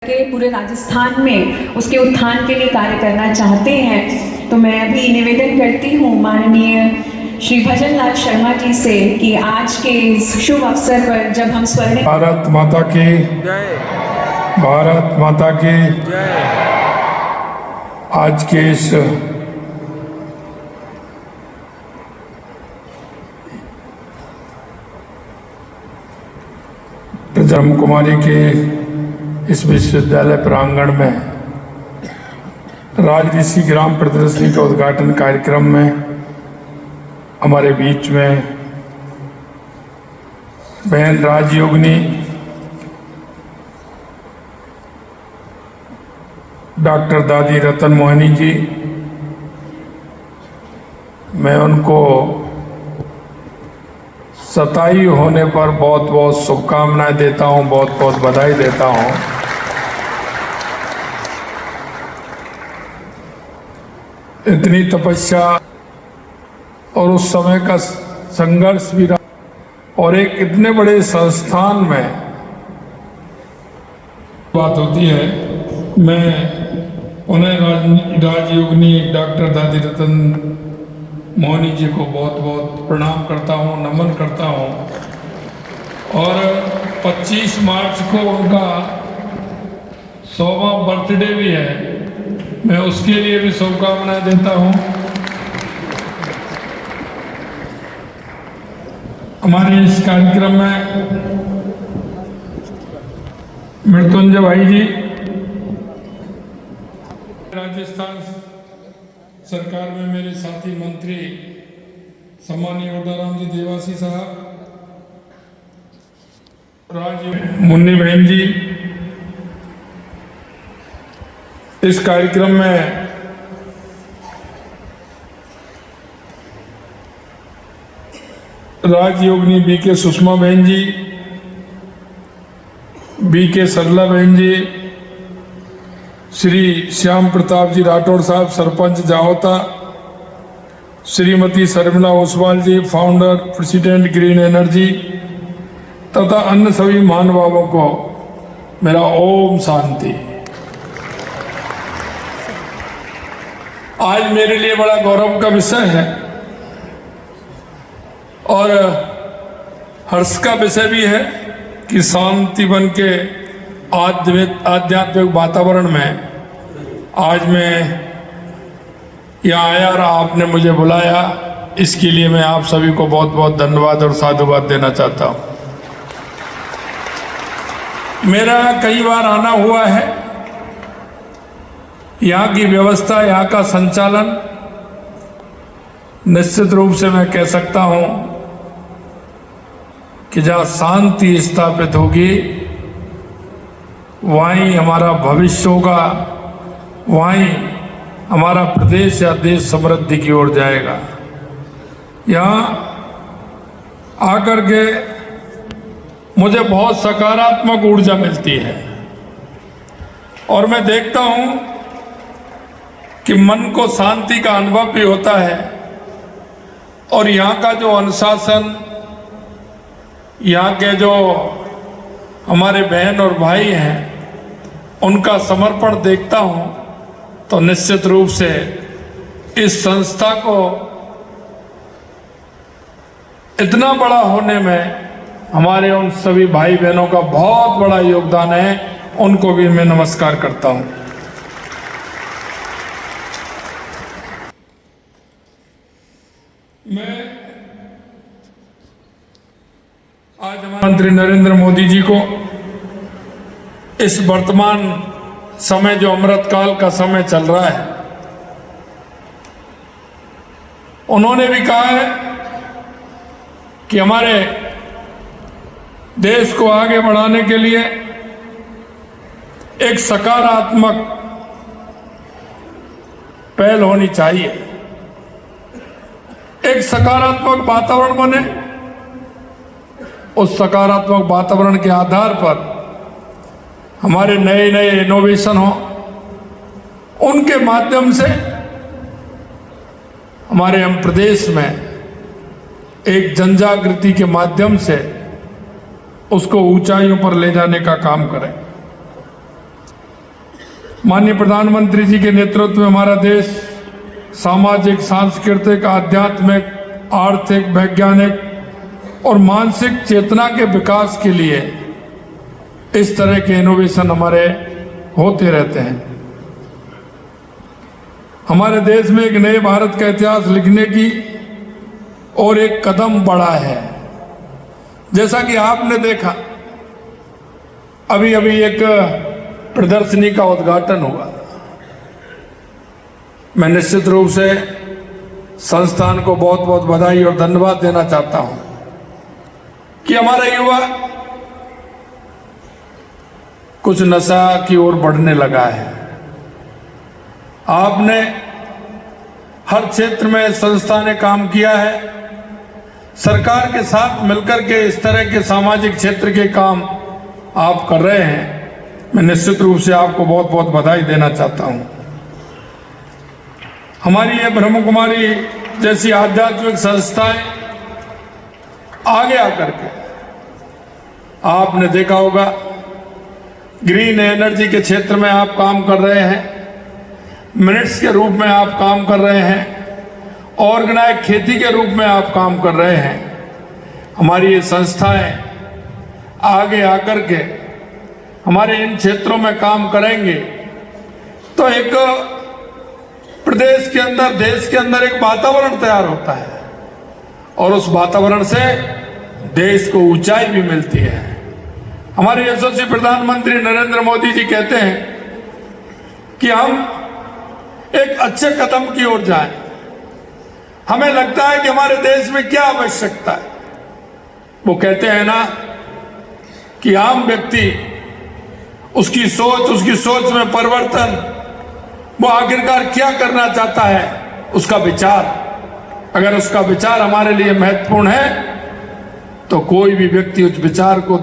के पूरे राजस्थान में उसके उत्थान के लिए कार्य करना चाहते हैं। तो मैं अभी निवेदन करती हूँ माननीय श्री भजन लाल शर्मा जी से कि आज के इस शुभ अवसर पर जब हम स्वर्ण भारत माता की जय। भारत माता की जय। आज के इस ब्रह्म कुमारी के इस विश्वविद्यालय प्रांगण में राजऋषि ग्राम प्रदर्शनी के उद्घाटन कार्यक्रम में हमारे बीच में बहन राजयोगिनी डॉक्टर दादी रतन मोहिनी जी, मैं उनको 27 होने पर बहुत बहुत शुभकामनाएं देता हूं, बहुत बहुत बधाई देता हूं। इतनी तपस्या और उस समय का संघर्ष भी रहा और एक इतने बड़े संस्थान में बात होती है। मैं उन्हें राजयोगिनी डॉक्टर दादी रतन मोहिनी जी को बहुत बहुत प्रणाम करता हूँ, नमन करता हूँ। और 25 मार्च को उनका 100वां बर्थडे भी है, मैं उसके लिए भी शुभकामनाएं देता हूँ। हमारे इस कार्यक्रम में मृत्युंजय भाई जी, राजस्थान सरकार में मेरे साथी मंत्री सम्मानीय उदाराम जी देवासी साहब, मुन्नी बहन जी, इस कार्यक्रम में राजयोगिनी बीके सुषमा बहन जी, बीके सरला बहन जी, श्री श्याम प्रताप जी राठौड़ साहब सरपंच जाहोता, श्रीमती शर्मिला ओसवाल जी फाउंडर प्रेसिडेंट ग्रीन एनर्जी तथा अन्य सभी महानुभावों को मेरा ओम शांति। आज मेरे लिए बड़ा गौरव का विषय है और हर्ष का विषय भी है कि शांति बन के आध्यात्मिक वातावरण में आज मैं यहाँ आया और आपने मुझे बुलाया। इसके लिए मैं आप सभी को बहुत बहुत धन्यवाद और साधुवाद देना चाहता हूँ। मेरा कई बार आना हुआ है। यहाँ की व्यवस्था, यहाँ का संचालन निश्चित रूप से मैं कह सकता हूँ कि जहाँ शांति स्थापित होगी वहीं हमारा भविष्य होगा, वहीं हमारा प्रदेश या देश समृद्धि की ओर जाएगा। यहाँ आकर के मुझे बहुत सकारात्मक ऊर्जा मिलती है और मैं देखता हूँ कि मन को शांति का अनुभव भी होता है। और यहाँ का जो अनुशासन, यहाँ के जो हमारे बहन और भाई हैं, उनका समर्पण देखता हूँ तो निश्चित रूप से इस संस्था को इतना बड़ा होने में हमारे उन सभी भाई बहनों का बहुत बड़ा योगदान है। उनको भी मैं नमस्कार करता हूँ। मैं आज हमारे मंत्री नरेंद्र मोदी जी को इस वर्तमान समय जो अमृतकाल का समय चल रहा है, उन्होंने भी कहा है कि हमारे देश को आगे बढ़ाने के लिए एक सकारात्मक पहल होनी चाहिए, एक सकारात्मक वातावरण बने। उस सकारात्मक वातावरण के आधार पर हमारे नए नए इनोवेशन हो, उनके माध्यम से हमारे हम प्रदेश में एक जनजागृति के माध्यम से उसको ऊंचाइयों पर ले जाने का काम करें। माननीय प्रधानमंत्री जी के नेतृत्व में हमारा देश सामाजिक, सांस्कृतिक, आध्यात्मिक, आर्थिक, वैज्ञानिक और मानसिक चेतना के विकास के लिए इस तरह के इनोवेशन हमारे होते रहते हैं। हमारे देश में एक नए भारत का इतिहास लिखने की और एक कदम बढ़ा है। जैसा कि आपने देखा, अभी अभी एक प्रदर्शनी का उद्घाटन हुआ। मैं निश्चित रूप से संस्थान को बहुत बहुत बधाई और धन्यवाद देना चाहता हूं कि हमारा युवा कुछ नशा की ओर बढ़ने लगा है। आपने हर क्षेत्र में संस्था ने काम किया है। सरकार के साथ मिलकर के इस तरह के सामाजिक क्षेत्र के काम आप कर रहे हैं। मैं निश्चित रूप से आपको बहुत बहुत बधाई देना चाहता हूं। हमारी ये ब्रह्म कुमारी जैसी आध्यात्मिक संस्थाएं आगे आकर के, आपने देखा होगा, ग्रीन एनर्जी के क्षेत्र में आप काम कर रहे हैं, मिनट्स के रूप में आप काम कर रहे हैं, ऑर्गेनाइज खेती के रूप में आप काम कर रहे हैं। हमारी ये संस्थाएं आगे आकर के हमारे इन क्षेत्रों में काम करेंगे तो एक प्रदेश के अंदर, देश के अंदर एक वातावरण तैयार होता है और उस वातावरण से देश को ऊंचाई भी मिलती है। हमारे यशस्वी प्रधानमंत्री नरेंद्र मोदी जी कहते हैं कि हम एक अच्छे कदम की ओर जाएं। हमें लगता है कि हमारे देश में क्या आवश्यकता है। वो कहते हैं ना कि आम व्यक्ति, उसकी सोच में परिवर्तन, वो आखिरकार क्या करना चाहता है, उसका विचार। अगर उसका विचार हमारे लिए महत्वपूर्ण है तो कोई भी व्यक्ति उस विचार को